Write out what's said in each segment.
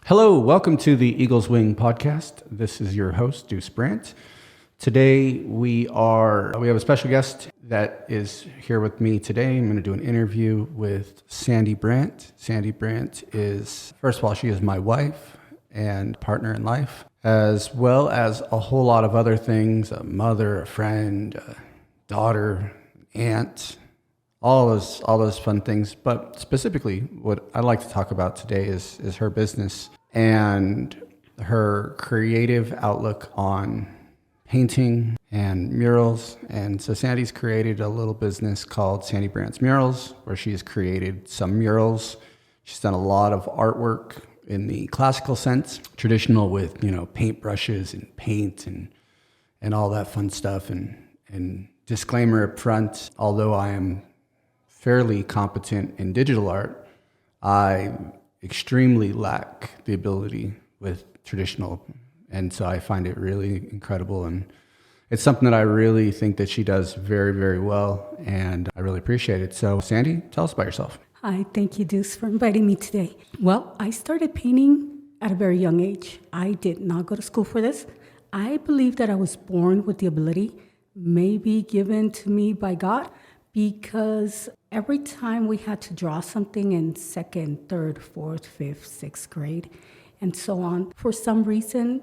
Hello, welcome to the Eagle's Wing podcast. This is your host, Deuce Brandt. Today we have a special guest that is here with me today. I'm going to do an interview with Sandy Brandt. Sandy Brandt is, first of all, she is my wife and partner in life, as well as a whole lot of other things, a mother, a friend, a daughter, aunt, all those fun things. But specifically, what I'd like to talk about today is her business and her creative outlook on painting and murals. And so Sandy's created a little business called Sandy Brandt's Murals, where she's created some murals. She's done a lot of artwork in the classical sense, traditional with, paint brushes and paint and all that fun stuff. And disclaimer up front, although I am fairly competent in digital art, I extremely lack the ability with traditional, and so I find it really incredible, and it's something that I really think that she does very, very well, and I really appreciate it. So Sandy, tell us about yourself. Hi, thank you, Deuce, for inviting me today. Well, I started painting at a very young age. I did not go to school for this. I believe that I was born with the ability, maybe given to me by God, because every time we had to draw something in second, third, fourth, fifth, sixth grade, and so on, for some reason,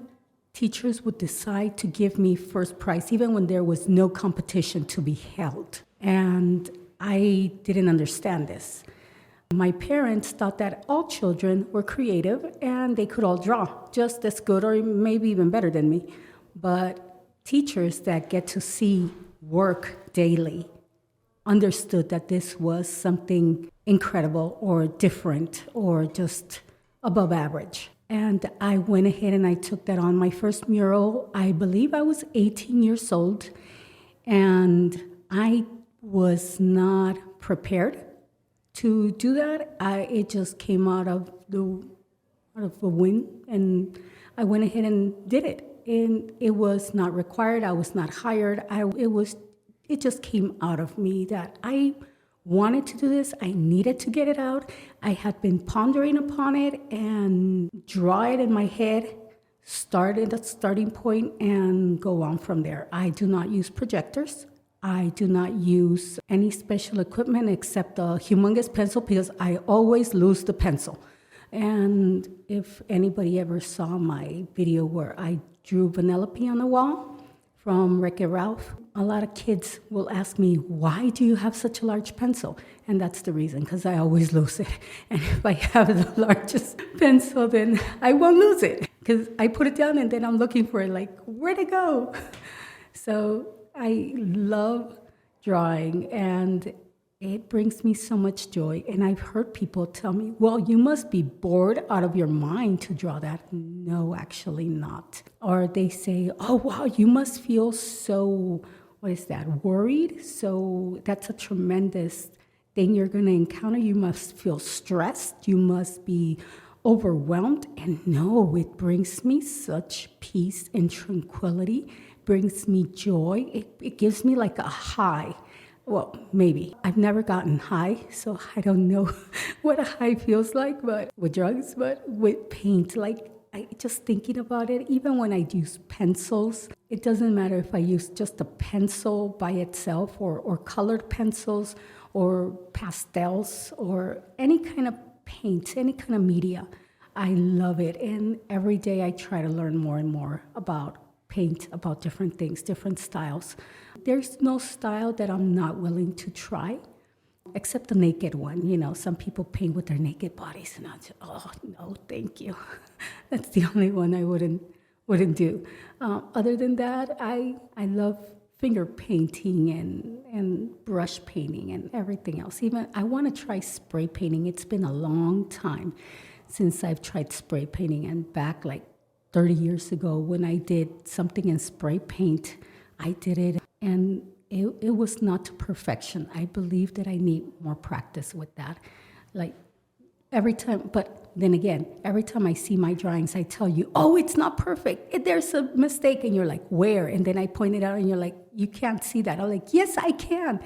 teachers would decide to give me first prize, even when there was no competition to be held. And I didn't understand this. My parents thought that all children were creative and they could all draw just as good or maybe even better than me. But teachers that get to see work daily understood that this was something incredible or different or just above average. And I went ahead and I took that on. My first mural, I believe I was 18 years old, and I was not prepared to do that. It just came out of the wind, and I went ahead and did it. And it was not required. I was not hired. It just came out of me that I wanted to do this. I needed to get it out. I had been pondering upon it and draw it in my head, start at a starting point and go on from there. I do not use projectors. I do not use any special equipment except a humongous pencil because I always lose the pencil. And if anybody ever saw my video where I drew Vanellope on the wall from Wreck-It Ralph, a lot of kids will ask me, why do you have such a large pencil? And that's the reason, because I always lose it. And if I have the largest pencil, then I won't lose it, because I put it down and then I'm looking for it, like, where'd it go? So I love drawing, and it brings me so much joy. And I've heard people tell me, well, you must be bored out of your mind to draw that. No, actually not. Or they say, oh, wow, you must feel so, worried? So that's a tremendous thing you're going to encounter. You must feel stressed. You must be overwhelmed. And no, it brings me such peace and tranquility, brings me joy. It gives me like a high. Well, maybe. I've never gotten high, so I don't know what a high feels like, but with drugs, but with paint, just thinking about it, even when I use pencils, it doesn't matter if I use just a pencil by itself or colored pencils or pastels or any kind of paint, any kind of media. I love it, and every day I try to learn more and more about paint, about different things, different styles. There's no style that I'm not willing to try, except the naked one. Some people paint with their naked bodies, and I just, oh, no, thank you. That's the only one I wouldn't do. Other than that, I love finger painting and brush painting and everything else. Even I want to try spray painting. It's been a long time since I've tried spray painting, and back like 30 years ago when I did something in spray paint, I did it, and it was not to perfection. I believe that I need more practice with that. Like every time, but then again, every time I see my drawings, I tell you, oh, it's not perfect. There's a mistake. And you're like, where? And then I point it out and you're like, you can't see that. I'm like, yes, I can.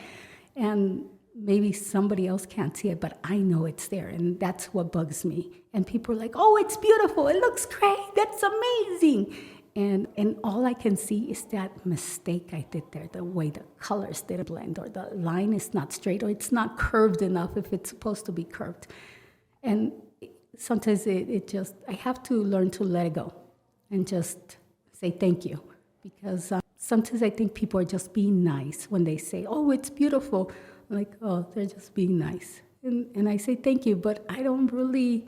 And maybe somebody else can't see it, but I know it's there, and that's what bugs me. And people are like, oh, it's beautiful, it looks great, that's amazing. And all I can see is that mistake I did there, the way the colors didn't blend, or the line is not straight, or it's not curved enough if it's supposed to be curved. And sometimes I have to learn to let it go and just say thank you. Because sometimes I think people are just being nice when they say, oh, it's beautiful. I'm like, oh, they're just being nice. And I say thank you, but I don't really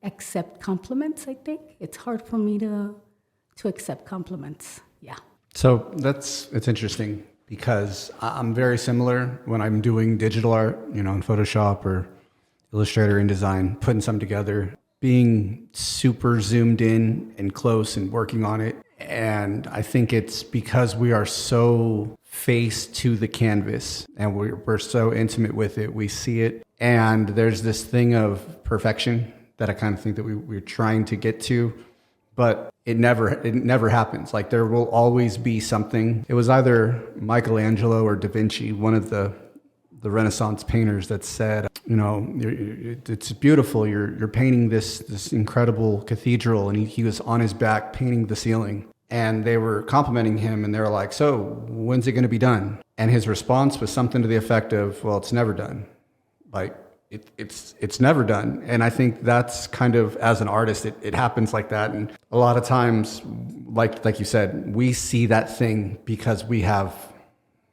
accept compliments, I think. It's hard for me to accept compliments. Yeah. So it's interesting because I'm very similar when I'm doing digital art, in Photoshop or Illustrator, InDesign, putting something together, being super zoomed in and close and working on it. And I think it's because we are so face to the canvas and we're so intimate with it. We see it. And there's this thing of perfection that I kind of think that we're trying to get to, but it never happens. Like there will always be something. It was either Michelangelo or Da Vinci, one of the Renaissance painters, that said, it's beautiful. You're painting this incredible cathedral, and he was on his back painting the ceiling. And they were complimenting him, and they were like, so when's it going to be done? And his response was something to the effect of, well, it's never done. Like it's never done. And I think that's kind of, as an artist, it happens like that. And a lot of times, like you said, we see that thing because we have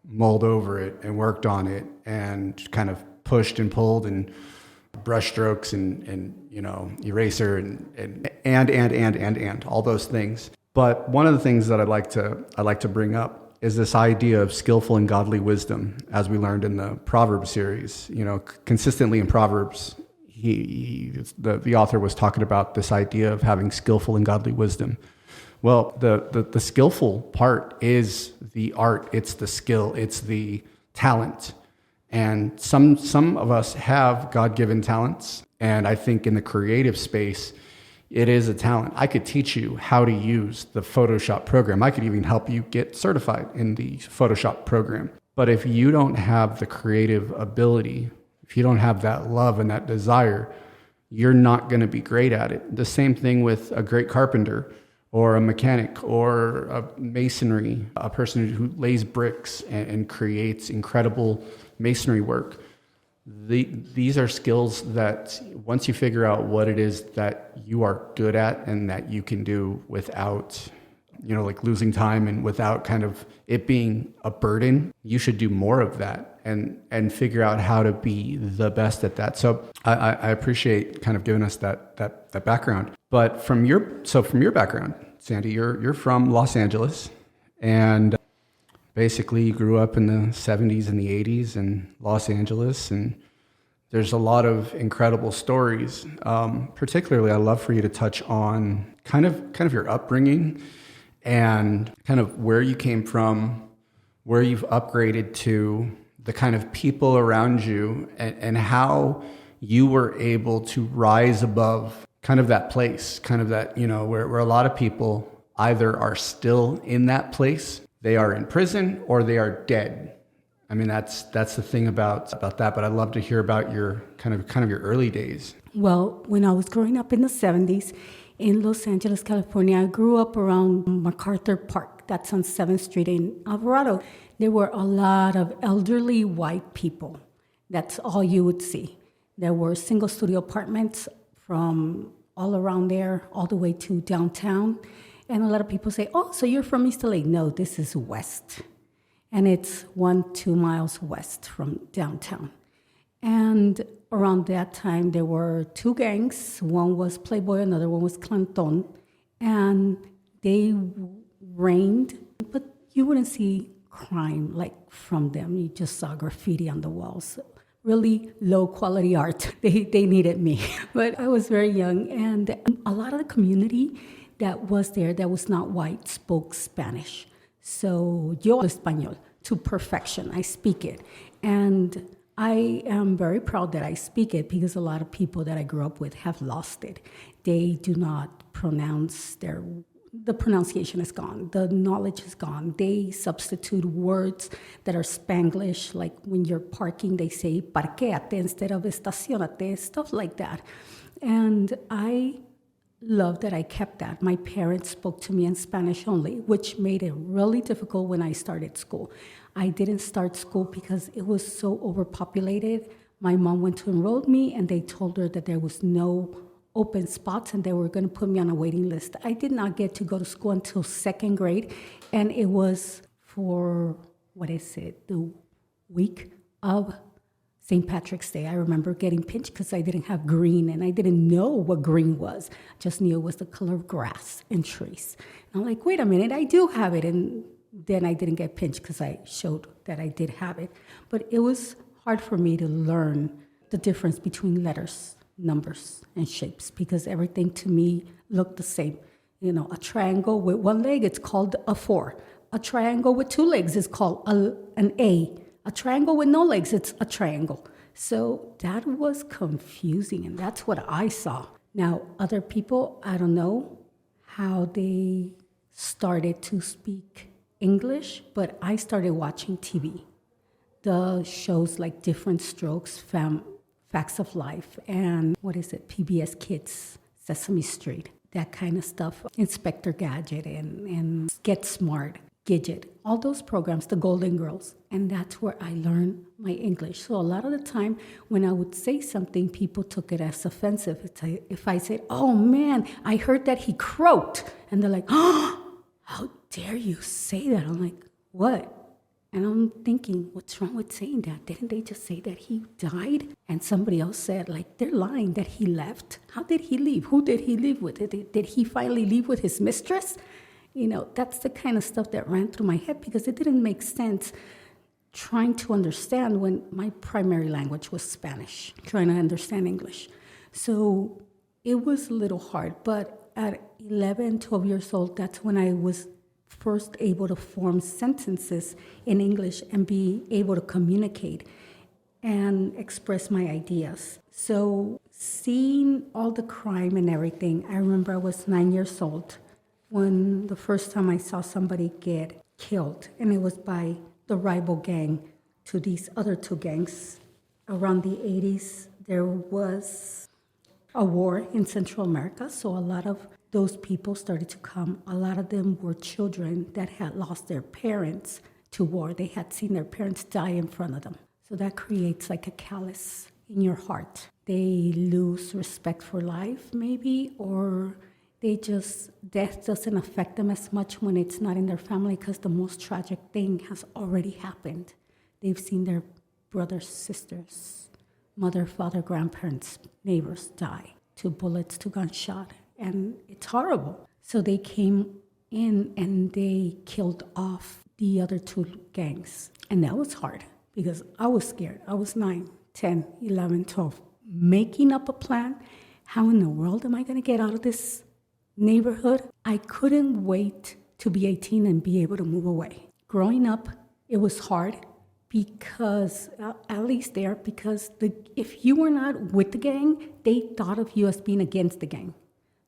mulled over it and worked on it and kind of pushed and pulled and brush strokes and eraser and all those things. But one of the things that I'd like to bring up is this idea of skillful and godly wisdom, as we learned in the Proverbs series. Consistently in Proverbs, the author was talking about this idea of having skillful and godly wisdom. Well, the skillful part is the art, it's the skill, it's the talent. And some of us have God-given talents, and I think in the creative space, it is a talent. I could teach you how to use the Photoshop program. I could even help you get certified in the Photoshop program. But if you don't have the creative ability, if you don't have that love and that desire, you're not going to be great at it. The same thing with a great carpenter or a mechanic or a masonry, a person who lays bricks and creates incredible masonry work. These are skills that once you figure out what it is that you are good at and that you can do without, like losing time and without kind of it being a burden, you should do more of that and figure out how to be the best at that. So I appreciate kind of giving us that background. But from your background, Sandy, you're from Los Angeles, and basically you grew up in the 70s and the 80s in Los Angeles, and there's a lot of incredible stories. Particularly, I'd love for you to touch on kind of your upbringing and kind of where you came from, where you've upgraded to, the kind of people around you, and how you were able to rise above kind of that place, kind of that, where a lot of people either are still in that place, they are in prison, or they are dead. I mean, that's the thing about that, but I'd love to hear about your kind of your early days. Well, when I was growing up in the 70s in Los Angeles, California, I grew up around MacArthur Park. That's on 7th Street in Alvarado. There were a lot of elderly white people. That's all you would see. There were single studio apartments from all around there, all the way to downtown. And a lot of people say, oh, so you're from East LA. No, this is west. And it's 2 miles west from downtown. And around that time, there were 2 gangs. One was Playboy, another one was Clanton. And they reigned, but you wouldn't see crime like from them. You just saw graffiti on the walls. Really low quality art. They needed me. But I was very young, and a lot of the community that was there that was not white spoke Spanish. So yo hablo español to perfection. I speak it. And I am very proud that I speak it because a lot of people that I grew up with have lost it. They do not pronounce the pronunciation is gone. The knowledge is gone. They substitute words that are Spanglish, like when you're parking, they say parquéate instead of estacionate, stuff like that. And I love that I kept that. My parents spoke to me in Spanish only, which made it really difficult when I started school. I didn't start school because it was so overpopulated. My mom went to enroll me, and they told her that there was no open spots and they were going to put me on a waiting list. I did not get to go to school until second grade, and it was for, the week of St. Patrick's Day. I remember getting pinched because I didn't have green, and I didn't know what green was. I just knew it was the color of grass and trees. And I'm like, wait a minute, I do have it. And then I didn't get pinched because I showed that I did have it. But it was hard for me to learn the difference between letters, numbers, and shapes, because everything to me looked the same. You know, a triangle with one leg, it's called a 4. A triangle with 2 legs is called an A. A triangle with no legs, it's a triangle. So that was confusing, and that's what I saw. Now, other people, I don't know how they started to speak English, but I started watching TV. The shows like Different Strokes, Facts of Life, and PBS Kids, Sesame Street, that kind of stuff. Inspector Gadget and Get Smart, Gidget, all those programs, the Golden Girls. And that's where I learned my English. So a lot of the time when I would say something, people took it as offensive. If I said, oh man, I heard that he croaked. And they're like, oh, how dare you say that? I'm like, what? And I'm thinking, what's wrong with saying that? Didn't they just say that he died? And somebody else said, like, they're lying that he left. How did he leave? Who did he leave with? Did he finally leave with his mistress? You know, that's the kind of stuff that ran through my head because it didn't make sense trying to understand when my primary language was Spanish, trying to understand English. So it was a little hard, but at 11, 12 years old, that's when I was first able to form sentences in English and be able to communicate and express my ideas. So seeing all the crime and everything, I remember I was 9 years old when the first time I saw somebody get killed, and it was by the rival gang to these other 2 gangs. Around the 80s, there was a war in Central America, so a lot of those people started to come. A lot of them were children that had lost their parents to war. They had seen their parents die in front of them. So that creates like a callus in your heart. They lose respect for life, maybe, or death doesn't affect them as much when it's not in their family because the most tragic thing has already happened. They've seen their brothers, sisters, mother, father, grandparents, neighbors die to bullets, to gunshot, and it's horrible. So they came in and they killed off the other 2 gangs. And that was hard because I was scared. I was 9, 10, 11, 12, making up a plan. How in the world am I going to get out of this neighborhood? I couldn't wait to be 18 and be able to move away. Growing up, it was hard because, at least there, because if you were not with the gang, they thought of you as being against the gang.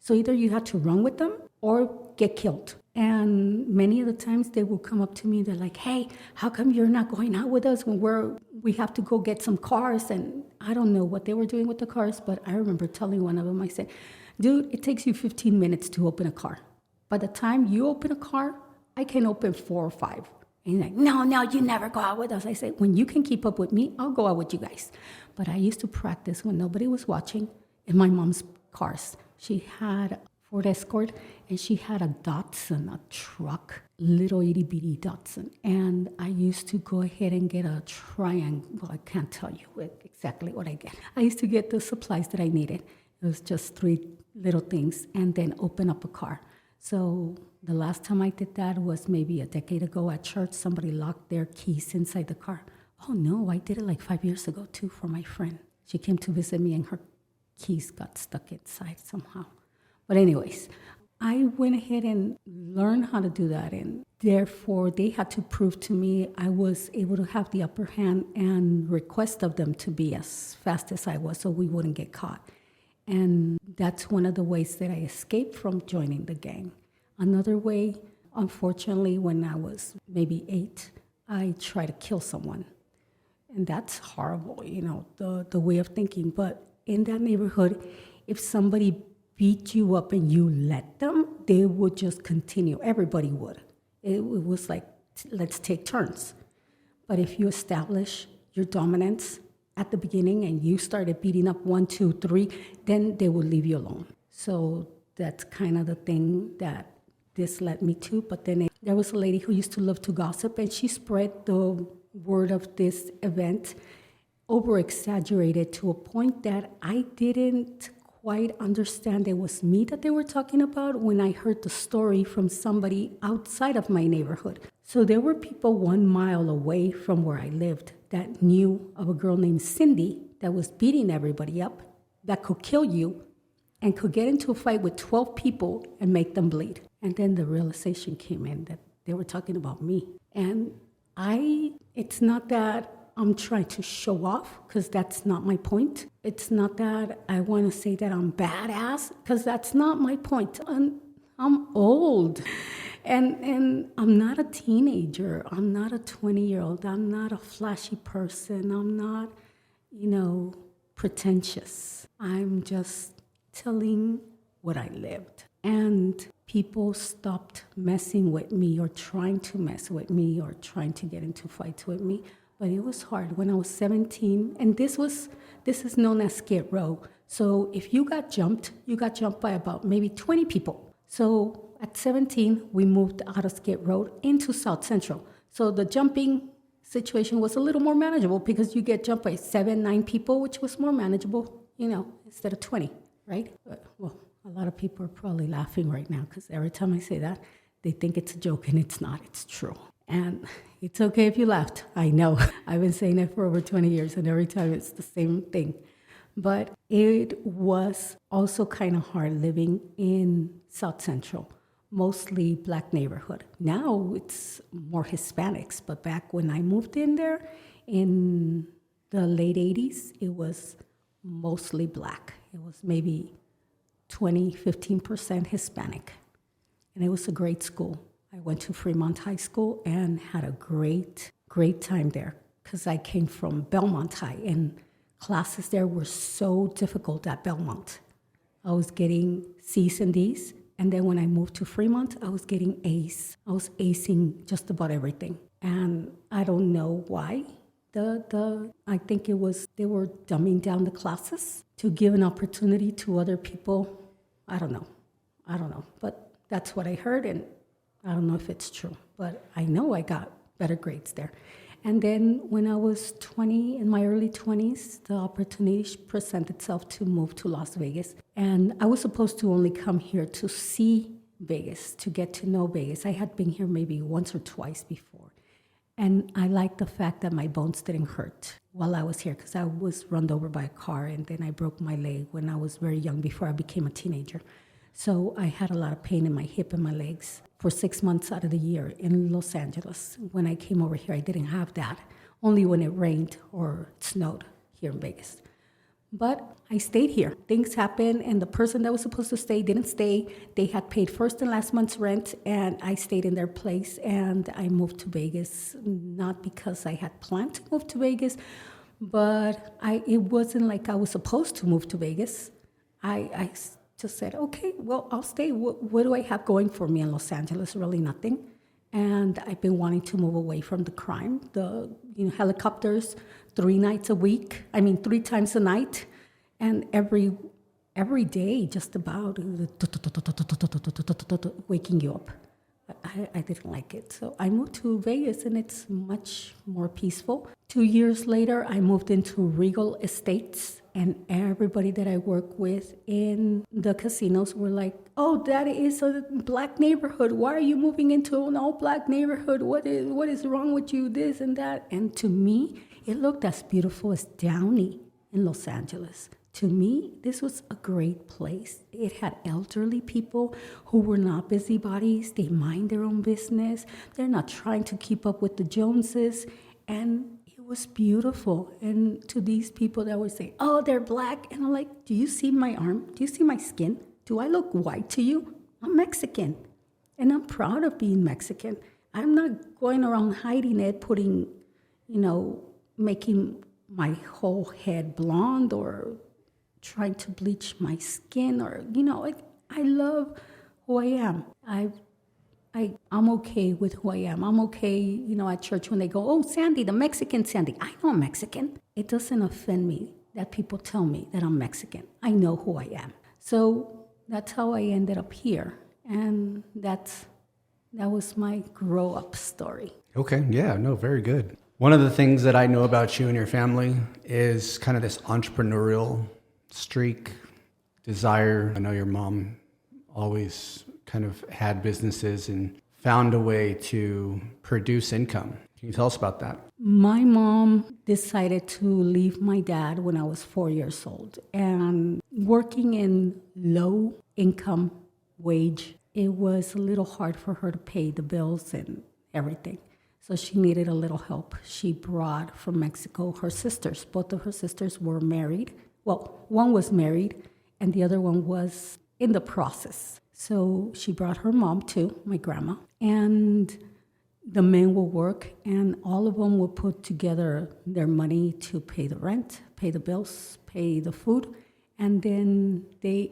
So either you had to run with them or get killed. And many of the times they will come up to me, they're like, hey, how come you're not going out with us when we have to go get some cars? And I don't know what they were doing with the cars, but I remember telling one of them, I said, dude, it takes you 15 minutes to open a car. By the time you open a car, I can open 4 or 5. And he's like, no, you never go out with us. I said, when you can keep up with me, I'll go out with you guys. But I used to practice when nobody was watching in my mom's cars. She had a Ford Escort, and she had a Datsun, a truck, little itty-bitty Datsun. And I used to go ahead and get a triangle. Well, I can't tell you exactly what I get. I used to get the supplies that I needed. It was just 3 little things, and then open up a car. So the last time I did that was maybe a decade ago at church. Somebody locked their keys inside the car. Oh no, I did it like 5 years ago too for my friend. She came to visit me and her keys got stuck inside somehow. But anyways, I went ahead and learned how to do that, and therefore they had to prove to me I was able to have the upper hand and request of them to be as fast as I was so we wouldn't get caught. And that's one of the ways that I escaped from joining the gang. Another way, unfortunately, when I was maybe 8, I tried to kill someone. And that's horrible, the way of thinking. But in that neighborhood, if somebody beat you up and you let them, they would just continue. Everybody would. It was like, let's take turns. But if you establish your dominance at the beginning and you started beating up 1, 2, 3, then they will leave you alone. So that's kind of the thing that this led me to. But then there was a lady who used to love to gossip, and she spread the word of this event, over-exaggerated to a point that I didn't quite understand it was me that they were talking about when I heard the story from somebody outside of my neighborhood. So there were people 1 mile away from where I lived that knew of a girl named Cindy that was beating everybody up, that could kill you, and could get into a fight with 12 people and make them bleed. And then the realization came in that they were talking about me. And it's not that I'm trying to show off, because that's not my point. It's not that I want to say that I'm badass, because that's not my point. I'm old. And I'm not a teenager. I'm not a 20-year-old. I'm not a flashy person. I'm not, pretentious. I'm just telling what I lived. And people stopped messing with me or trying to mess with me or trying to get into fights with me. But it was hard. When I was 17, and this is known as Skid Row. So if you got jumped by about maybe 20 people. So at 17, we moved out of Skid Row into South Central. So the jumping situation was a little more manageable because you get jumped by 7, 9 people, which was more manageable, instead of 20, right? Well, a lot of people are probably laughing right now because every time I say that, they think it's a joke, and it's not. It's true. And it's okay if you laughed. I know. I've been saying it for over 20 years, and every time it's the same thing. But it was also kind of hard living in South Central, mostly Black neighborhood. Now it's more Hispanics, but back when I moved in there in the late 80s, it was mostly Black. It was maybe 15% Hispanic. And it was a great school. I went to Fremont High School and had a great time there because I came from Belmont High, and classes there were so difficult at Belmont. I was getting C's and D's, and then when I moved to Fremont, I was getting A's. I was acing just about everything. And I don't know why. I think it was they were dumbing down the classes to give an opportunity to other people. I don't know, but that's what I heard, and I don't know if it's true, but I know I got better grades there. And then when I was 20, in my early 20s, the opportunity presented itself to move to Las Vegas. And I was supposed to only come here to see Vegas, to get to know Vegas. I had been here maybe once or twice before. And I liked the fact that my bones didn't hurt while I was here, because I was run over by a car, and then I broke my leg when I was very young, before I became a teenager. So I had a lot of pain in my hip and my legs for 6 months out of the year in Los Angeles. When I came over here, I didn't have that, only when it rained or snowed here in Vegas. But I stayed here. Things happened, and the person that was supposed to stay didn't stay. They had paid first and last month's rent, and I stayed in their place, and I moved to Vegas, not because I had planned to move to Vegas, but it wasn't like I was supposed to move to Vegas. I just said, okay, well, I'll stay. What do I have going for me in Los Angeles? Really nothing. And I've been wanting to move away from the crime, the helicopters, 3 times a night, and every day, just about waking you up. I didn't like it. So I moved to Vegas, and it's much more peaceful. 2 years later, I moved into Regal Estates, and everybody that I work with in the casinos were like, oh, that is a Black neighborhood. Why are you moving into an all-Black neighborhood? What is wrong with you, this and that? And to me, it looked as beautiful as Downey in Los Angeles. To me, this was a great place. It had elderly people who were not busybodies. They mind their own business. They're not trying to keep up with the Joneses. And it was beautiful. And to these people that would say, oh, they're Black. And I'm like, do you see my arm? Do you see my skin? Do I look white to you? I'm Mexican. And I'm proud of being Mexican. I'm not going around hiding it, putting, making my whole head blonde or trying to bleach my skin or, I love who I am. I'm okay with who I am. I'm okay, at church when they go, oh, Sandy, the Mexican Sandy. I know I'm Mexican. It doesn't offend me that people tell me that I'm Mexican. I know who I am. So that's how I ended up here. And that was my grow up story. Okay. Yeah. No, very good. One of the things that I know about you and your family is kind of this entrepreneurial streak, desire. I know your mom always kind of had businesses and found a way to produce income. Can you tell us about that? My mom decided to leave my dad when I was 4 years old. And working in low income wage, it was a little hard for her to pay the bills and everything. So she needed a little help. She brought from Mexico her sisters. Both of her sisters were married. Well, one was married and the other one was in the process. So she brought her mom too, my grandma. And the men will work and all of them will put together their money to pay the rent, pay the bills, pay the food. And then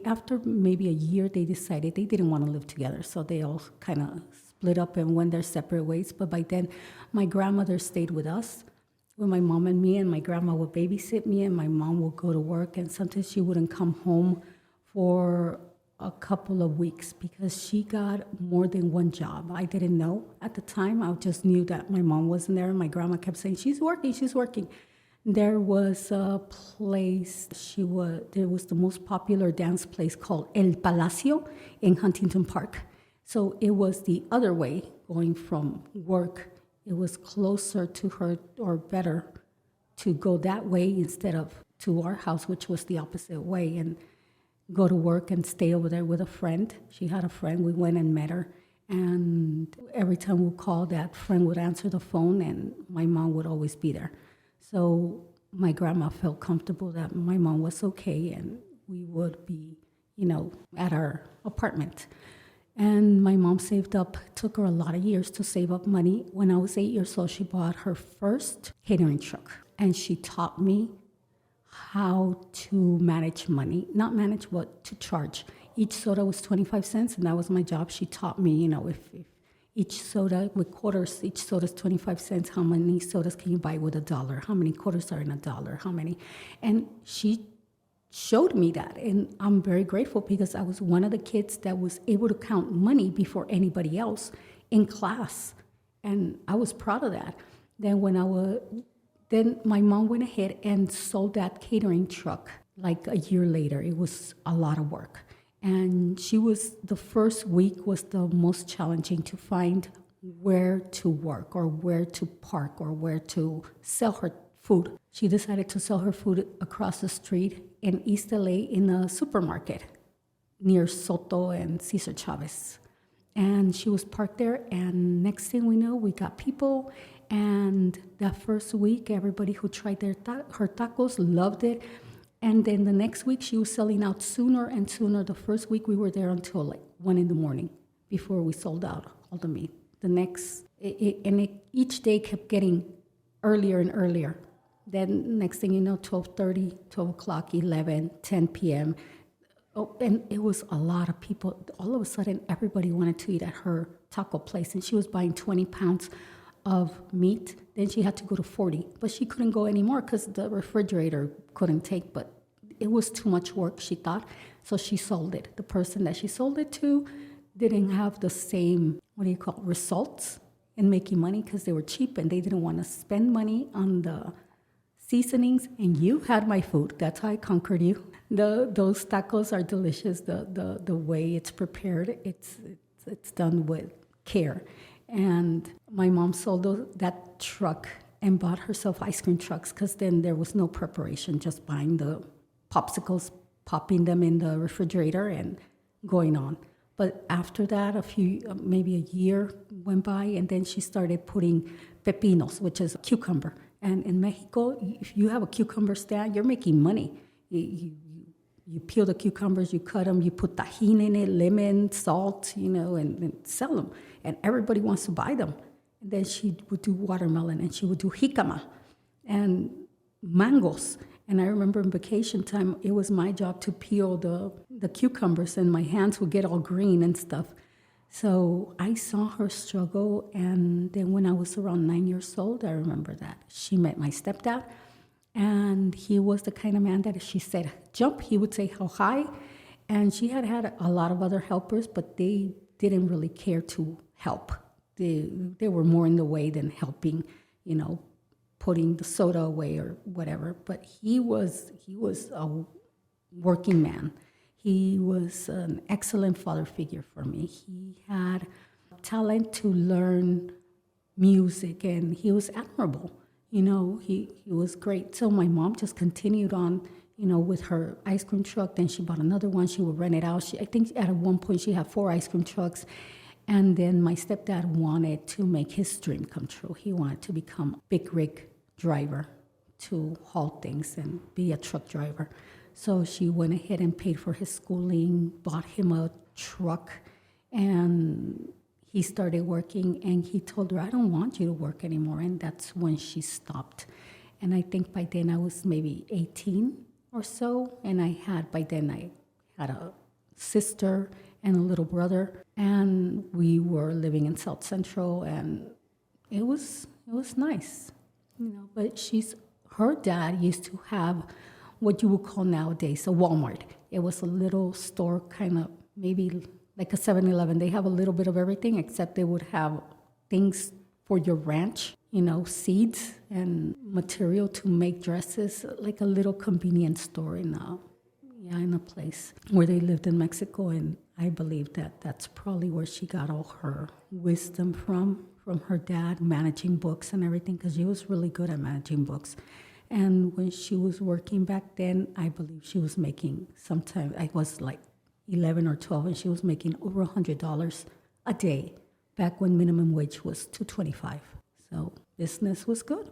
after maybe a year, they decided they didn't want to live together. So they all kind of split up and went their separate ways. But by then, my grandmother stayed with us, with my mom and me, and my grandma would babysit me, and my mom would go to work. And sometimes she wouldn't come home for a couple of weeks because she got more than one job. I didn't know at the time. I just knew that my mom wasn't there, and my grandma kept saying, she's working. There was a place, there was the most popular dance place called El Palacio in Huntington Park. So it was the other way, going from work. It was closer to her, or better, to go that way instead of to our house, which was the opposite way, and go to work and stay over there with a friend. She had a friend. We went and met her. And every time we called, that friend would answer the phone, and my mom would always be there. So my grandma felt comfortable that my mom was okay and we would be, at our apartment. And my mom saved up, took her a lot of years to save up money. When I was 8 years old, she bought her first catering truck. And she taught me how to manage money, not manage, but to charge. Each soda was 25 cents, and that was my job. She taught me, if each soda with quarters, each soda is 25 cents. How many sodas can you buy with $1? How many quarters are in $1? How many? And she showed me that. And I'm very grateful because I was one of the kids that was able to count money before anybody else in class. And I was proud of that. Then my mom went ahead and sold that catering truck like a year later. It was a lot of work. And the first week was the most challenging to find where to work or where to park or where to sell her food. She decided to sell her food across the street in East LA in a supermarket near Soto and Cesar Chavez. And she was parked there, and next thing we know, we got people. And that first week, everybody who tried her tacos loved it. And then the next week, she was selling out sooner and sooner. The first week, we were there until like 1 a.m. before we sold out all the meat. Each day kept getting earlier and earlier. Then next thing you know, 12:30, 12 o'clock, 11, 10 p.m. Oh, and it was a lot of people. All of a sudden, everybody wanted to eat at her taco place. And she was buying 20 pounds of meat. Then she had to go to 40. But she couldn't go anymore because the refrigerator couldn't take. But it was too much work, she thought. So she sold it. The person that she sold it to didn't have the same, results in making money because they were cheap and they didn't want to spend money on the seasonings. And you had my food. That's how I conquered you. Those tacos are delicious. The way it's prepared, it's done with care. And my mom sold that truck and bought herself ice cream trucks because then there was no preparation, just buying the popsicles, popping them in the refrigerator and going on. But after that, maybe a year went by, and then she started putting pepinos, which is a cucumber. And in Mexico, if you have a cucumber stand, you're making money. You You peel the cucumbers, you cut them, you put tahini in it, lemon, salt, and sell them. And everybody wants to buy them. And then she would do watermelon, and she would do jicama and mangoes. And I remember in vacation time, it was my job to peel the cucumbers, and my hands would get all green and stuff. So I saw her struggle, and then when I was around 9 years old, I remember that she met my stepdad, and he was the kind of man that if she said jump, he would say how high. And she had a lot of other helpers, but they didn't really care to help. They were more in the way than helping, putting the soda away or whatever. But he was a working man. He was an excellent father figure for me. He had talent to learn music, and he was admirable. He was great. So my mom just continued on, with her ice cream truck. Then she bought another one. She would rent it out. I think at one point she had 4 ice cream trucks. And then my stepdad wanted to make his dream come true. He wanted to become a big rig driver to haul things and be a truck driver. So she went ahead and paid for his schooling, bought him a truck, and he started working. And he told her, I don't want you to work anymore. And that's when she stopped. And I think by then I was maybe 18 or so. And by then I had a sister and a little brother. And we were living in South Central, and it was nice. But her dad used to have what you would call nowadays a Walmart. It was a little store, kind of maybe like a 7-Eleven. They have a little bit of everything, except they would have things for your ranch, seeds and material to make dresses, like a little convenience store in a place where they lived in Mexico. And I believe that that's probably where she got all her wisdom from her dad, managing books and everything, because she was really good at managing books. And when she was working back then, I believe she was making, sometimes I was like 11 or 12, and she was making over $100 a day back when minimum wage was $2.25. So business was good.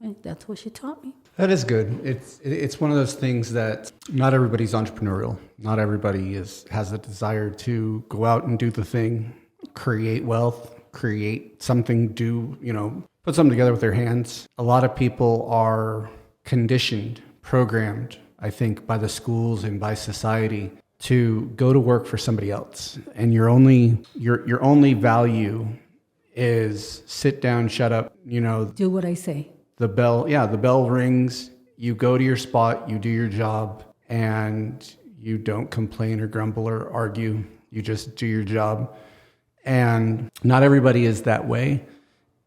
And that's what she taught me. That is good. It's one of those things that not everybody's entrepreneurial. Not everybody has the desire to go out and do the thing, create wealth, create something, put something together with their hands. A lot of people are conditioned, programmed, I think, by the schools and by society to go to work for somebody else. And your only value is sit down, shut up, Do what I say. The bell rings, you go to your spot, you do your job, and you don't complain or grumble or argue. You just do your job. And not everybody is that way.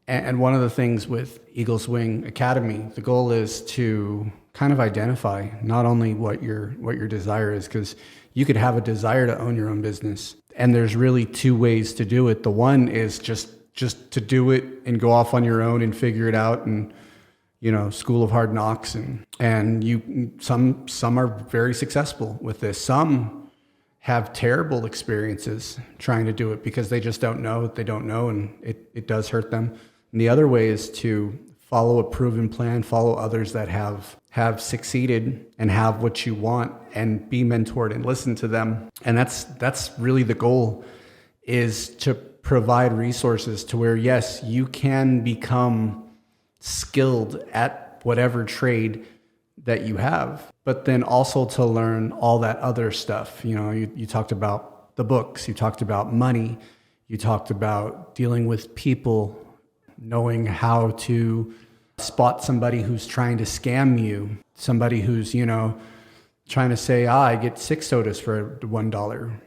And one of the things with Eagle's Wing Academy, the goal is to kind of identify not only what your desire is, because you could have a desire to own your own business. And there's really 2 ways to do it. The one is just to do it and go off on your own and figure it out, and school of hard knocks, and some are very successful with this. Some have terrible experiences trying to do it because they just don't know what they don't know, and it does hurt them. And the other way is to follow a proven plan, follow others that have succeeded and have what you want, and be mentored and listen to them. And that's really the goal, is to provide resources to where, yes, you can become skilled at whatever trade that you have, but then also to learn all that other stuff. You talked about the books, you talked about money, you talked about dealing with people, knowing how to spot somebody who's trying to scam you, somebody who's, trying to say, I get 6 sodas for $1.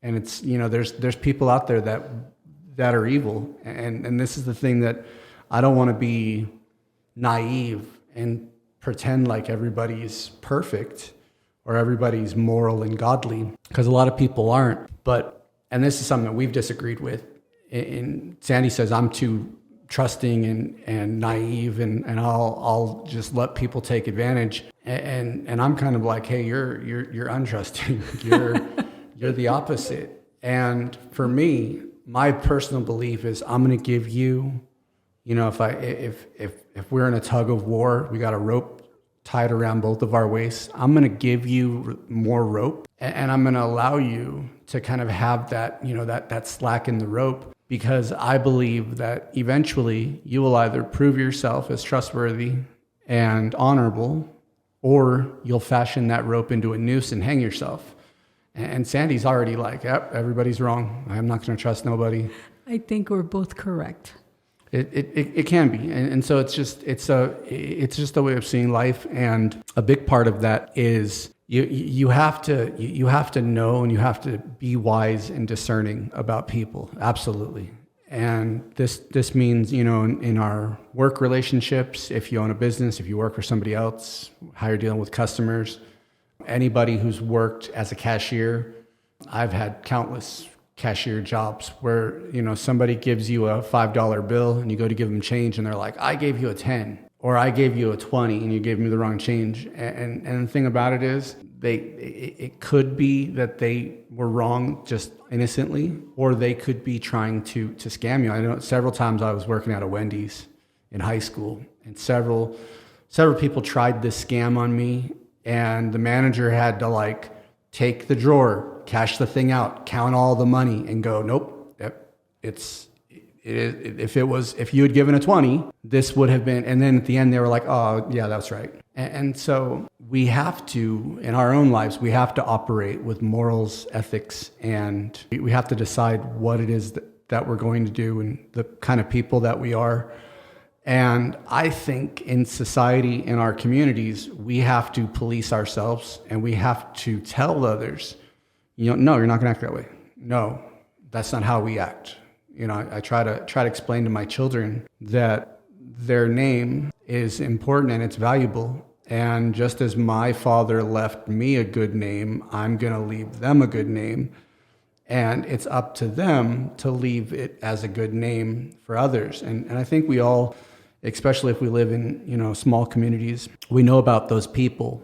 And it's, there's people out there that are evil. And this is the thing that I don't want to be naive and pretend like everybody's perfect or everybody's moral and godly, because a lot of people aren't. And this is something that we've disagreed with. And Sandy says I'm too trusting and naive, and I'll just let people take advantage. And I'm kind of like, hey, you're untrusting. You're the opposite. And for me, my personal belief is I'm going to give you, if we're in a tug of war, we got a rope tied around both of our waists. I'm going to give you more rope, and I'm going to allow you to kind of have that, that slack in the rope, because I believe that eventually you will either prove yourself as trustworthy and honorable, or you'll fashion that rope into a noose and hang yourself. And Sandy's already like, yep, everybody's wrong. I'm not going to trust nobody. I think we're both correct. It can be, and so it's just a way of seeing life, and a big part of that is you have to know, and you have to be wise and discerning about people, absolutely. And this means, in our work relationships, if you own a business, if you work for somebody else, how you're dealing with customers, anybody who's worked as a cashier. I've had countless cashier jobs where, somebody gives you a $5 bill and you go to give them change and they're like, I gave you a 10, or I gave you a 20 and you gave me the wrong change. And the thing about it is it could be that they were wrong just innocently, or they could be trying to scam you. I know several times I was working at a Wendy's in high school, and several people tried this scam on me, and the manager had to take the drawer, cash the thing out, count all the money, and go, nope, if you had given a 20, this would have been, and then at the end they were like, oh yeah, that's right. And so we have to, in our own lives, we have to operate with morals, ethics, and we have to decide what it is that we're going to do and the kind of people that we are. And I think in society, in our communities, we have to police ourselves, and we have to tell others, no, you're not going to act that way. No, that's not how we act. I try to explain to my children that their name is important and it's valuable. And just as my father left me a good name, I'm going to leave them a good name. And it's up to them to leave it as a good name for others. And I think we all, especially if we live in, small communities, we know about those people.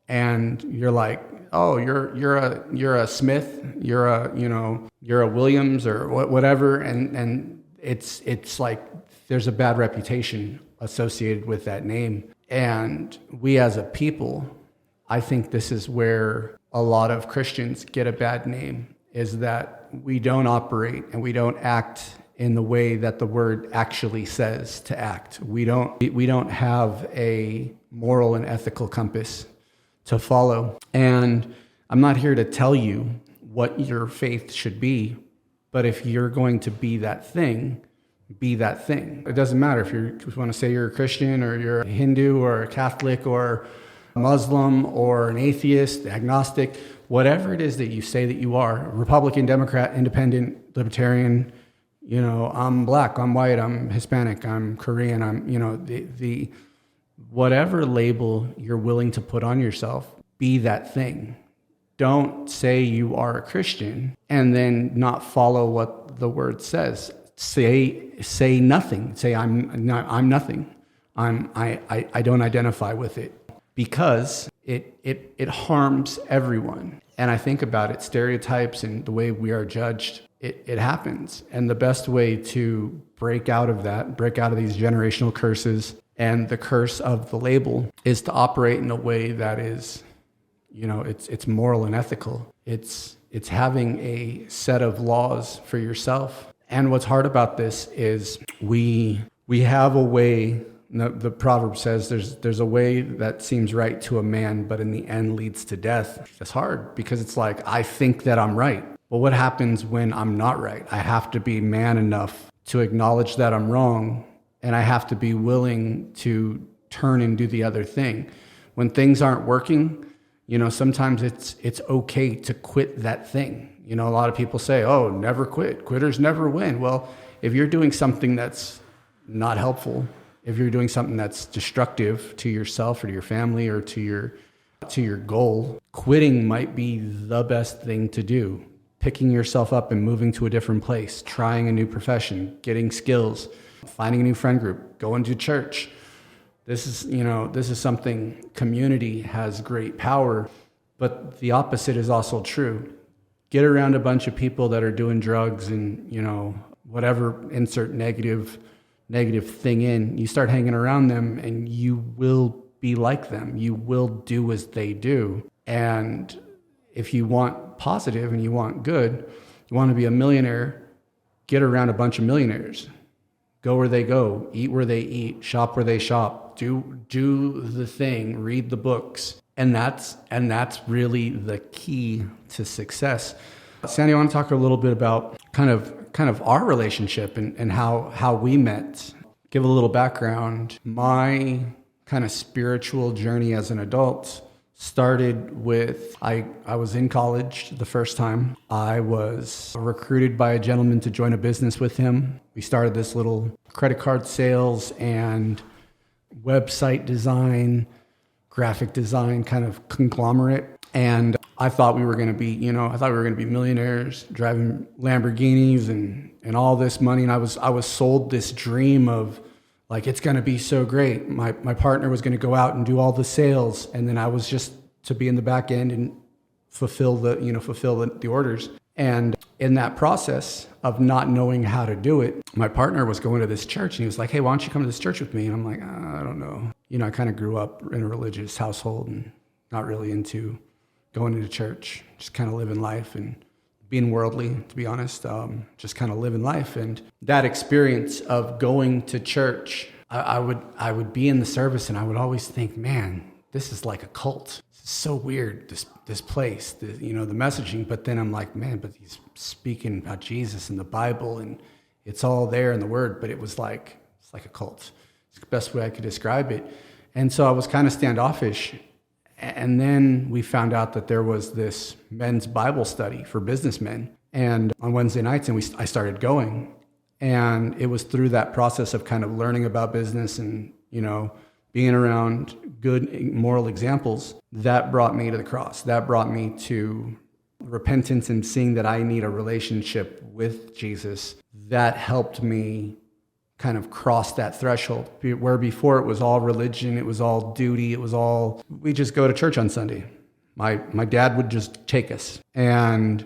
And you're like, oh, you're a Smith, you're a Williams or whatever, and it's like there's a bad reputation associated with that name. And we as a people, I think this is where a lot of Christians get a bad name, is that we don't operate and we don't act in the way that the word actually says to act. We don't have a moral and ethical compass to follow. And I'm not here to tell you what your faith should be, but if you're going to be that thing, be that thing. It doesn't matter if you want to say you're a Christian or you're a Hindu or a Catholic or a Muslim or an atheist, agnostic, whatever it is that you say that you are, Republican, Democrat, Independent, Libertarian, I'm black, I'm white, I'm Hispanic, I'm Korean, I'm, the whatever label you're willing to put on yourself, be that thing. Don't say you are a Christian and then not follow what the word says. Say nothing. Say I'm nothing. I don't identify with it, because it harms everyone. And I think about it, stereotypes and the way we are judged, it happens. And the best way to break out of that, break out of these generational curses and the curse of the label, is to operate in a way that is, it's moral and ethical. It's having a set of laws for yourself. And what's hard about this is we have a way. The proverb says there's a way that seems right to a man, but in the end leads to death. It's hard because it's like, I think that I'm right. Well, what happens when I'm not right? I have to be man enough to acknowledge that I'm wrong, and I have to be willing to turn and do the other thing. When things aren't working, sometimes it's okay to quit that thing. A lot of people say, oh, never quit. Quitters never win. Well, if you're doing something that's not helpful, if you're doing something that's destructive to yourself or to your family or to your goal, quitting might be the best thing to do. Picking yourself up and moving to a different place, trying a new profession, getting skills, finding a new friend group, going to church. This is something, community has great power, but the opposite is also true. Get around a bunch of people that are doing drugs and, whatever, insert negative thing in. You start hanging around them and you will be like them. You will do as they do. And if you want positive and you want good, you want to be a millionaire, get around a bunch of millionaires. Go where they go, eat where they eat, shop where they shop, do the thing, read the books. And that's really the key to success. Sandy, I want to talk a little bit about kind of our relationship and how we met. Give a little background. My kind of spiritual journey as an adult started with, I was in college the first time. I was recruited by a gentleman to join a business with him. We started this little credit card sales and website design, graphic design kind of conglomerate. And I thought we were going to be, millionaires, driving Lamborghinis and all this money. And I was sold this dream of, like, it's going to be so great. My partner was going to go out and do all the sales, and then I was just to be in the back end and fulfill the orders. And in that process of not knowing how to do it, my partner was going to this church, and he was like, "Hey, why don't you come to this church with me?" And I'm like, "I don't know." I kind of grew up in a religious household and not really into going into church, just kind of living life and being worldly, to be honest, just kind of living life. And that experience of going to church, I would be in the service and I would always think, man, this is like a cult. This is so weird, this place, the messaging. But then I'm like, man, but he's speaking about Jesus and the Bible and it's all there in the Word. But it's like a cult. It's the best way I could describe it. And so I was kind of standoffish. And then we found out that there was this men's Bible study for businessmen, and on Wednesday nights, and I started going. And it was through that process of kind of learning about business and, being around good moral examples that brought me to the cross. That brought me to repentance and seeing that I need a relationship with Jesus. That helped me kind of cross that threshold, where before it was all religion, it was all duty, we just go to church on Sunday. My dad would just take us, and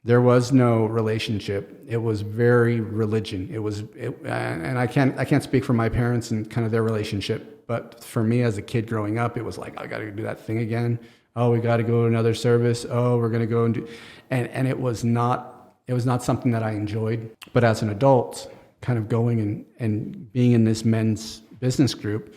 there was no relationship. It was very religion. And I can't speak for my parents and kind of their relationship, but for me as a kid growing up, it was like, I got to do that thing again. Oh, we got to go to another service. Oh, we're going to go and do, and it was not something that I enjoyed. But as an adult, kind of going and being in this men's business group,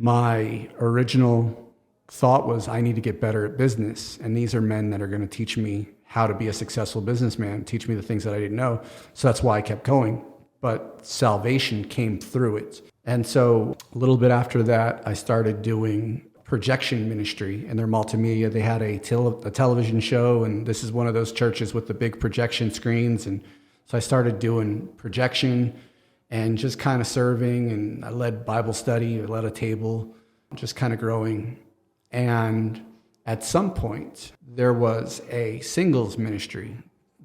my original thought was, I need to get better at business. And these are men that are going to teach me how to be a successful businessman, teach me the things that I didn't know. So that's why I kept going. But salvation came through it. And so a little bit after that, I started doing projection ministry in their multimedia. They had a television show, and this is one of those churches with the big projection screens. And so I started doing projection and just kind of serving, and I led Bible study, I led a table, just kind of growing. And at some point, there was a singles ministry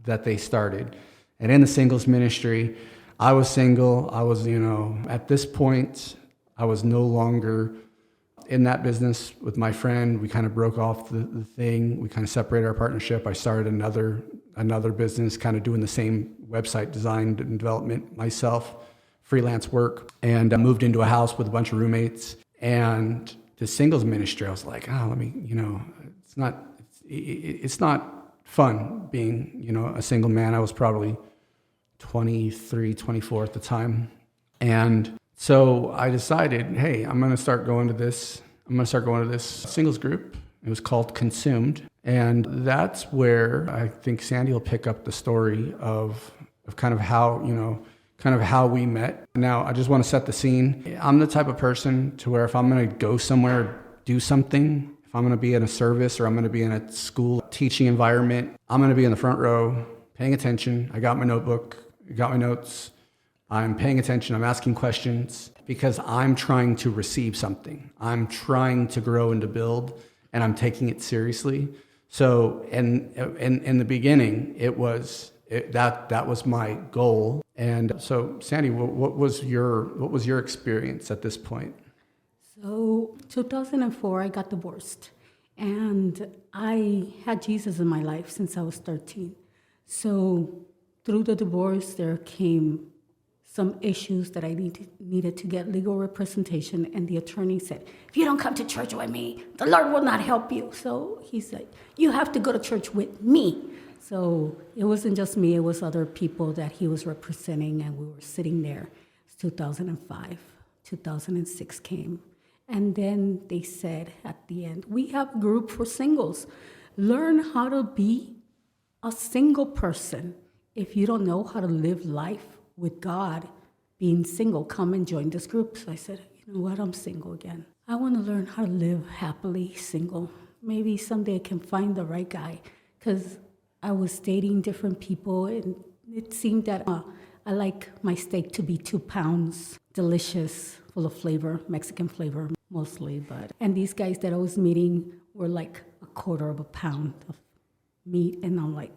that they started. And in the singles ministry, I was single. I was, at this point, I was no longer in that business with my friend. We kind of broke off the thing. We kind of separated our partnership. I started another business, kind of doing the same website design and development myself, freelance work, and I moved into a house with a bunch of roommates. And the singles ministry, I was like, it's not fun being, a single man. I was probably 23, 24 at the time. And so I decided, hey, I'm going to start going to this singles group. It was called Consumed. And that's where I think Sandy will pick up the story of kind of how we met. Now, I just want to set the scene. I'm the type of person to where if I'm going to go somewhere, do something, if I'm going to be in a service or I'm going to be in a school teaching environment, I'm going to be in the front row, paying attention. I got my notebook, I got my notes. I'm paying attention, I'm asking questions because I'm trying to receive something. I'm trying to grow and to build, and I'm taking it seriously. So in the beginning, that was my goal. And so, Sandy, what was your experience at this point? So 2004, I got divorced, and I had Jesus in my life since I was 13. So through the divorce, there came some issues that I needed to get legal representation. And the attorney said, if you don't come to church with me, the Lord will not help you. So he said, you have to go to church with me. So it wasn't just me, it was other people that he was representing, and we were sitting there. It's 2005, 2006 came. And then they said at the end, we have a group for singles. Learn how to be a single person. If you don't know how to live life with God, being single, come and join this group. So I said, you know what, I'm single again. I want to learn how to live happily single. Maybe someday I can find the right guy, because I was dating different people, and it seemed that I like my steak to be 2 pounds, delicious, full of flavor, Mexican flavor mostly. And these guys that I was meeting were like a quarter of a pound of meat, and I'm like,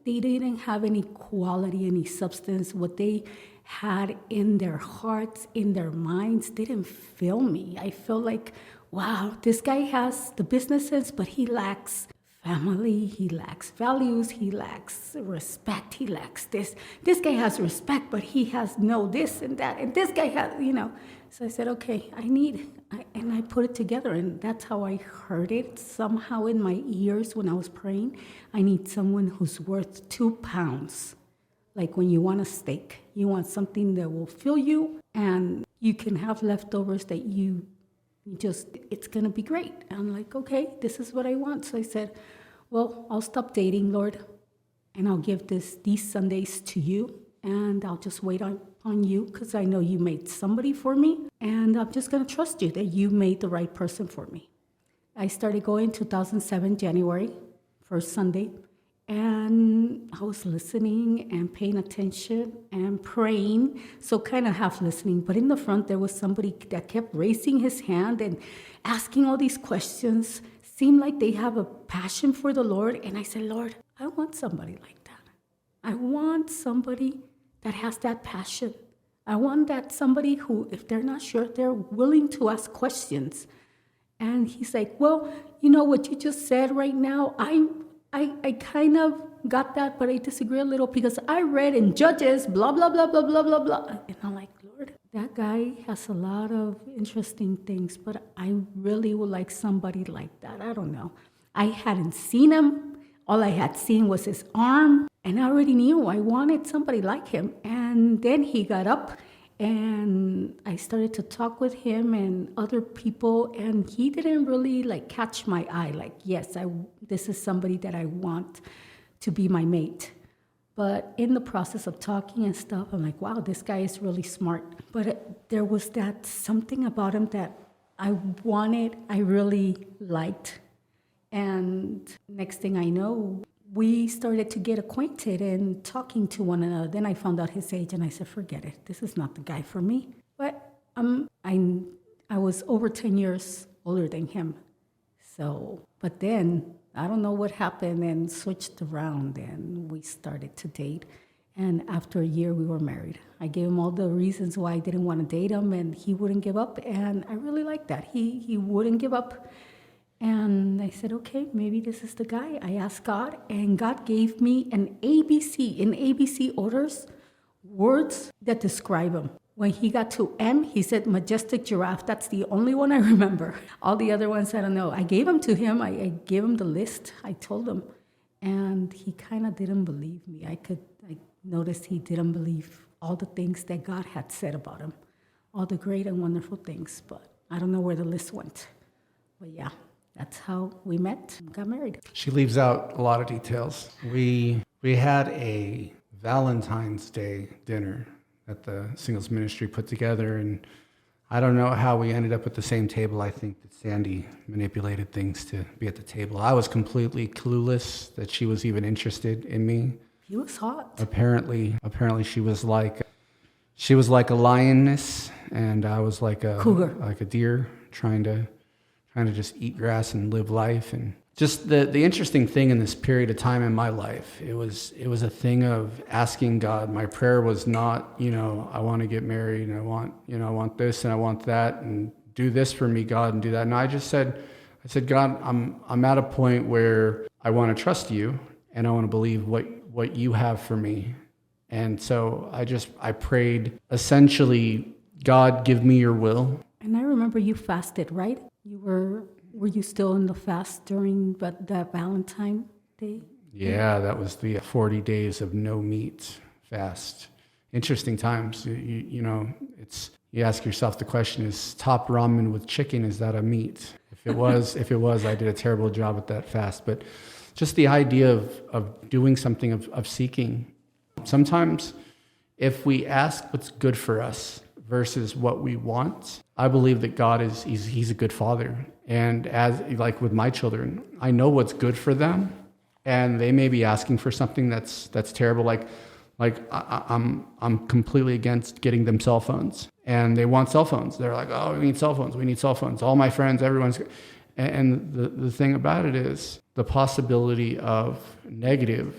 they didn't have any quality, any substance. What they had in their hearts, in their minds, didn't fill me. I felt like, wow, this guy has the business sense, but he lacks family, he lacks values, he lacks respect, he lacks this. This guy has respect, but he has no this and that. And this guy has, So I said, okay, and I put it together, and that's how I heard it somehow in my ears when I was praying. I need someone who's worth 2 pounds. Like when you want a steak, you want something that will fill you, and you can have leftovers that it's going to be great. And I'm like, okay, this is what I want. So I said, well, I'll stop dating, Lord, and I'll give these Sundays to you, and I'll just wait on you, because I know you made somebody for me, and I'm just going to trust you that you made the right person for me. I started going 2007, January, first Sunday, and I was listening and paying attention and praying, so kind of half listening. But in the front, there was somebody that kept raising his hand and asking all these questions. Seemed like they have a passion for the Lord. And I said, Lord, I want somebody like that. I want somebody that has that passion. I want that somebody who, if they're not sure, they're willing to ask questions. And he's like, well, what you just said right now, I kind of got that, but I disagree a little, because I read in Judges, blah, blah, blah, blah, blah, blah, blah. And I'm like, Lord, that guy has a lot of interesting things, but I really would like somebody like that. I don't know. I hadn't seen him. All I had seen was his arm, and I already knew I wanted somebody like him. And then he got up, and I started to talk with him and other people, and he didn't really catch my eye. Like, yes, this is somebody that I want to be my mate. But in the process of talking and stuff, I'm like, wow, this guy is really smart. But there was that something about him that I really liked. And next thing I know, we started to get acquainted and talking to one another. Then I found out his age, and I said, forget it. This is not the guy for me. But I was over 10 years older than him. But then I don't know what happened, and switched around, and we started to date. And after a year, we were married. I gave him all the reasons why I didn't want to date him, and he wouldn't give up. And I really liked that. He wouldn't give up. And I said, okay, maybe this is the guy. I asked God, and God gave me in ABC orders, words that describe him. When he got to M, he said majestic giraffe. That's the only one I remember. All the other ones, I don't know. I gave them to him. I gave him the list. I told him. And he kind of didn't believe me. I noticed he didn't believe all the things that God had said about him. All the great and wonderful things. But I don't know where the list went. But yeah. That's how we met and got married. She leaves out a lot of details. We had a Valentine's Day dinner that the singles ministry put together, and I don't know how we ended up at the same table. I think that Sandy manipulated things to be at the table. I was completely clueless that she was even interested in me. He was hot. Apparently she was like a lioness, and I was like a cougar, like a deer trying to just eat grass and live life. And just the interesting thing in this period of time in my life, it was a thing of asking God. My prayer was not, I want to get married, and I want this and I want that, and do this for me, God, and do that. And I said, God, I'm at a point where I want to trust you, and I want to believe what you have for me, And so I prayed essentially, God, give me your will. And I remember you fasted, right? Were you still in the fast during that Valentine Day? Yeah, that was the 40 days of no meat fast. Interesting times. You know, you ask yourself the question: is top ramen with chicken, is that a meat? If it was, I did a terrible job at that fast. But just the idea of doing something, of seeking. Sometimes, if we ask what's good for us versus what we want, I believe that God he's a good father. And as like with my children, I know what's good for them, and they may be asking for something that's terrible. I'm completely against getting them cell phones, and they want cell phones. They're like, oh, we need cell phones. We need cell phones. All my friends, everyone's. And the thing about it is the possibility of negative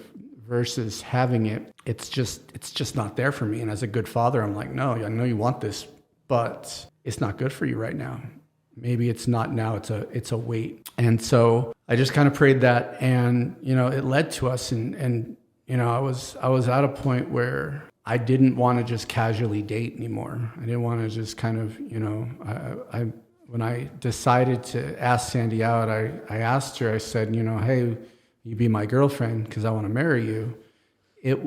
versus having it. It's just not there for me. And as a good father, I'm like, no, I know you want this, but it's not good for you right now. Maybe it's not now. It's a wait. And so I just kind of prayed that, and it led to us. And I was at a point where I didn't want to just casually date anymore. I didn't want to just kind of when I decided to ask Sandy out, I asked her. I said, hey, you be my girlfriend because I want to marry you. That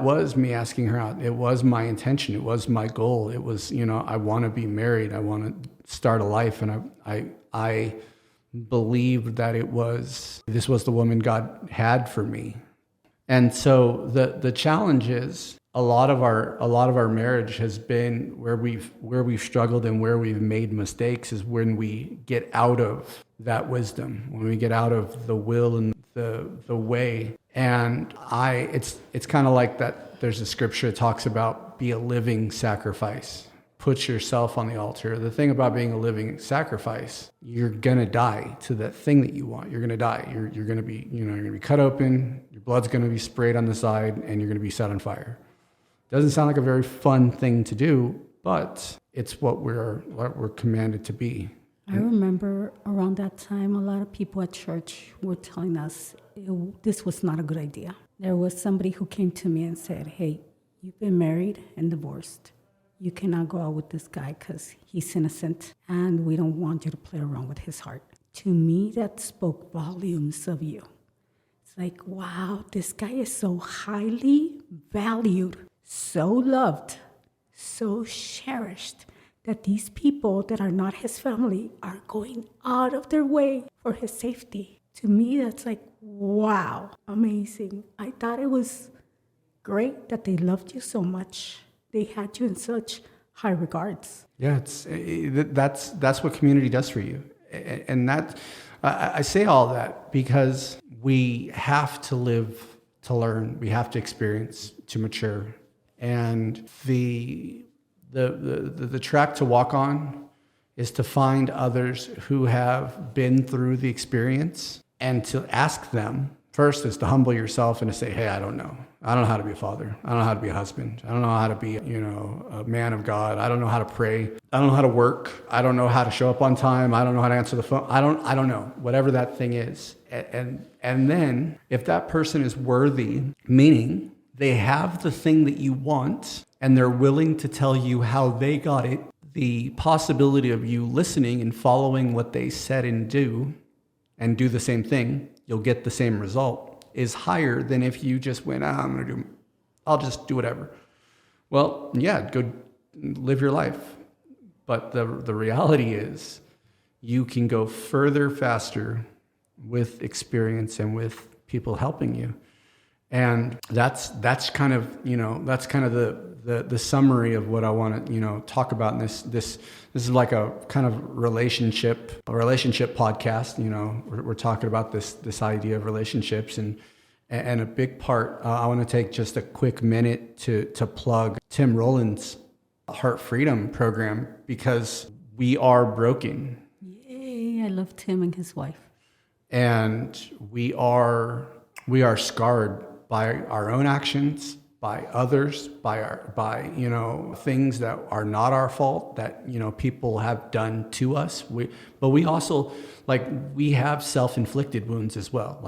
was me asking her out. It was my intention. It was my goal. It was, I want to be married. I want to start a life. And I believed that this was the woman God had for me. And so the challenge is a lot of our marriage has been where we've struggled and where we've made mistakes is when we get out of that wisdom, when we get out of the will and the way. And it's kind of like that. There's a scripture that talks about be a living sacrifice. Put yourself on the altar. The thing about being a living sacrifice, you're gonna die to that thing that you want. You're gonna die. You're gonna be, you're gonna be cut open. Your blood's gonna be sprayed on the side, and you're gonna be set on fire. Doesn't sound like a very fun thing to do, but it's what we're commanded to be. I remember around that time, a lot of people at church were telling us this was not a good idea. There was somebody who came to me and said, hey, you've been married and divorced. You cannot go out with this guy because he's innocent, and we don't want you to play around with his heart. To me, that spoke volumes of you. It's like, wow, this guy is so highly valued, so loved, so cherished, that these people that are not his family are going out of their way for his safety. To me, that's like, wow, amazing. I thought it was great that they loved you so much. They had you in such high regards. Yeah, that's what community does for you. And I say all that because we have to live to learn. We have to experience to mature. And the track to walk on is to find others who have been through the experience and to ask them. First is to humble yourself and to say, hey, I don't know. I don't know how to be a father. I don't know how to be a husband. I don't know how to be, a man of God. I don't know how to pray. I don't know how to work. I don't know how to show up on time. I don't know how to answer the phone. I don't know. Whatever that thing is. And then if that person is worthy, meaning they have the thing that you want and they're willing to tell you how they got it, the possibility of you listening and following what they said and do the same thing, you'll get the same result, is higher than if you just went, I'll just do whatever. Well, yeah, go live your life. But the reality is you can go further, faster with experience and with people helping you. And that's kind of the summary of what I want to talk about in this is like a kind of relationship podcast. We're talking about this idea of relationships and a big part. I want to take just a quick minute to plug Tim Rowland's Heart Freedom program because we are broken. Yay! I love Tim and his wife. And we are scarred by our own actions by others, by things that are not our fault, that people have done to us. But we also, we have self-inflicted wounds as well.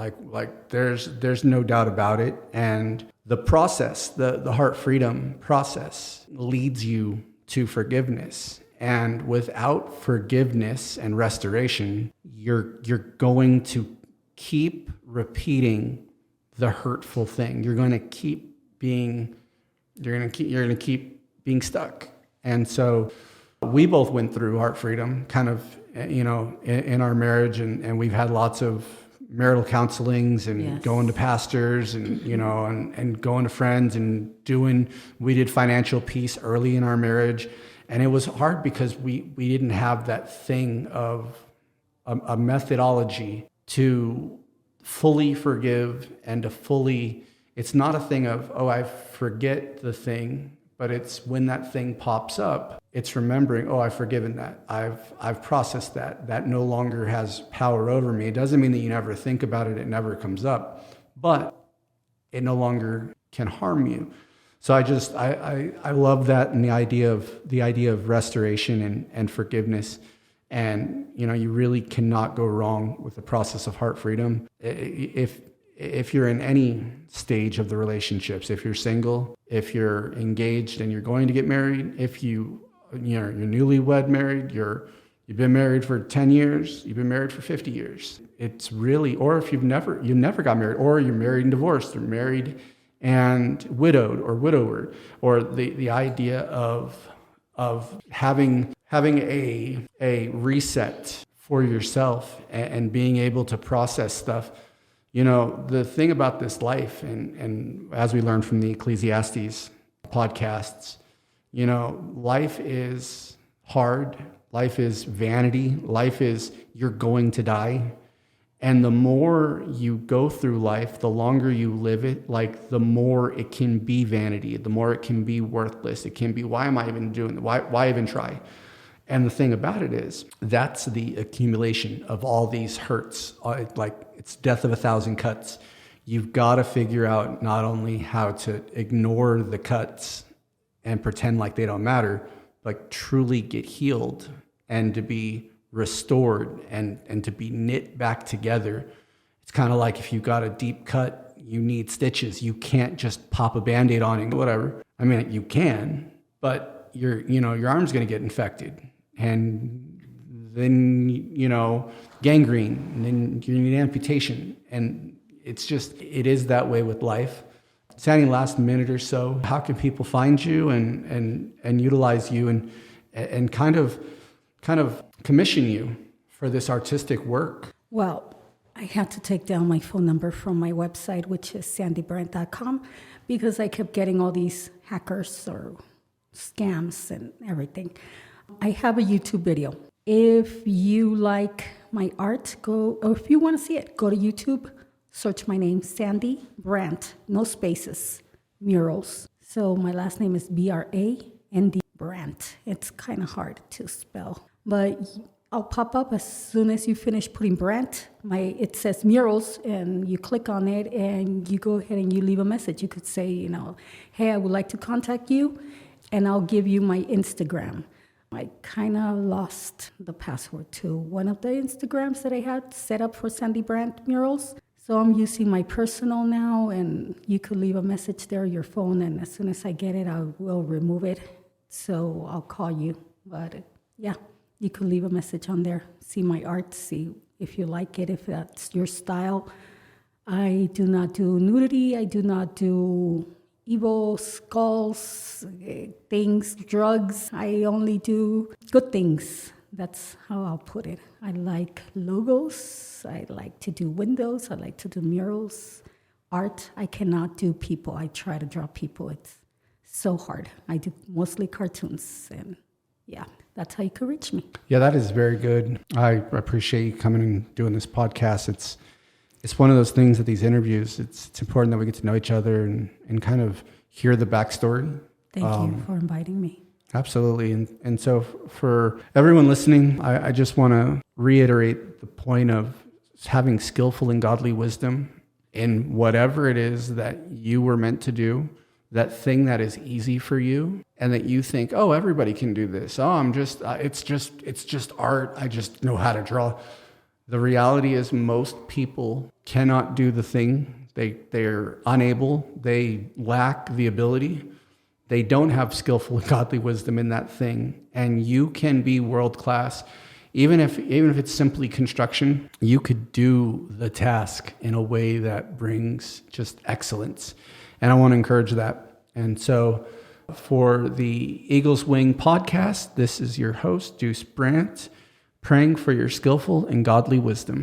There's no doubt about it. And the process, the heart freedom process, leads you to forgiveness. And without forgiveness and restoration, you're going to keep repeating the hurtful thing. You're going to keep being stuck. And so we both went through heart freedom kind of, in our marriage, and we've had lots of marital counselings and Yes. going to pastors and, and going to friends and we did financial peace early in our marriage. And it was hard because we didn't have that thing of a methodology to fully forgive and to fully, it's not a thing of, I forget the thing, but it's when that thing pops up, it's remembering, I've forgiven that. I've processed that. That no longer has power over me. It doesn't mean that you never think about it. It never comes up, but it no longer can harm you. So I love that, and the idea of restoration and forgiveness. And, you really cannot go wrong with the process of heart freedom. If you're in any stage of the relationships, if you're single, if you're engaged and you're going to get married, if you're newlywed married, you've been married for 10 years, you've been married for 50 years. It's really, or if you never got married, or you're married and divorced, or married and widowed or widower, or the idea of having a reset for yourself and being able to process stuff. The thing about this life, and as we learned from the Ecclesiastes podcasts, life is hard. Life is vanity. Life is, you're going to die. And the more you go through life, the longer you live it, the more it can be vanity, the more it can be worthless. It can be, why am I even doing it? Why even try? And the thing about it is, that's the accumulation of all these hurts. It's death of 1,000 cuts. You've got to figure out not only how to ignore the cuts and pretend like they don't matter, but truly get healed and to be restored and to be knit back together. It's kind of like if you got a deep cut, you need stitches. You can't just pop a Band-Aid on and whatever. I mean, you can, but your arm's going to get infected, and then gangrene, and then you need amputation. And it is that way with life. Sandy, last minute or so, how can people find you and utilize you and kind of commission you for this artistic work? Well, I had to take down my phone number from my website, which is sandybrandt.com, because I kept getting all these hackers or scams and everything. I have a YouTube video. If you like my art, or if you want to see it, go to YouTube, search my name, Sandy Brandt, no spaces, murals. So my last name is B-R-A-N-D, Brandt. It's kind of hard to spell, but I'll pop up as soon as you finish putting Brandt. It says murals, and you click on it, and you go ahead and you leave a message. You could say, hey, I would like to contact you, and I'll give you my Instagram. I kind of lost the password to one of the Instagrams that I had set up for Sandy Brandt murals. So I'm using my personal now, and you could leave a message there, your phone, and as soon as I get it, I will remove it. So I'll call you. But yeah, you could leave a message on there. See my art, see if you like it, if that's your style. I do not do nudity. I do not do evil skulls, things, drugs. I only do good things. That's how I'll put it. I like logos. I like to do windows. I like to do murals. Art, I cannot do people. I try to draw people. It's so hard. I do mostly cartoons. And yeah, that's how you can reach me. Yeah, that is very good. I appreciate you coming and doing this podcast. It's one of those things that these interviews, it's important that we get to know each other and kind of hear the backstory. Thank you for inviting me. Absolutely. And so for everyone listening, I just want to reiterate the point of having skillful and godly wisdom in whatever it is that you were meant to do, that thing that is easy for you and that you think, oh, everybody can do this. Oh, it's just art. I just know how to draw. The reality is most people cannot do the thing. They're unable. They lack the ability. They don't have skillful and godly wisdom in that thing. And you can be world class. Even if it's simply construction, you could do the task in a way that brings just excellence. And I want to encourage that. And so for the Eagle's Wing podcast, this is your host, Deuce Brandt, praying for your skillful and godly wisdom.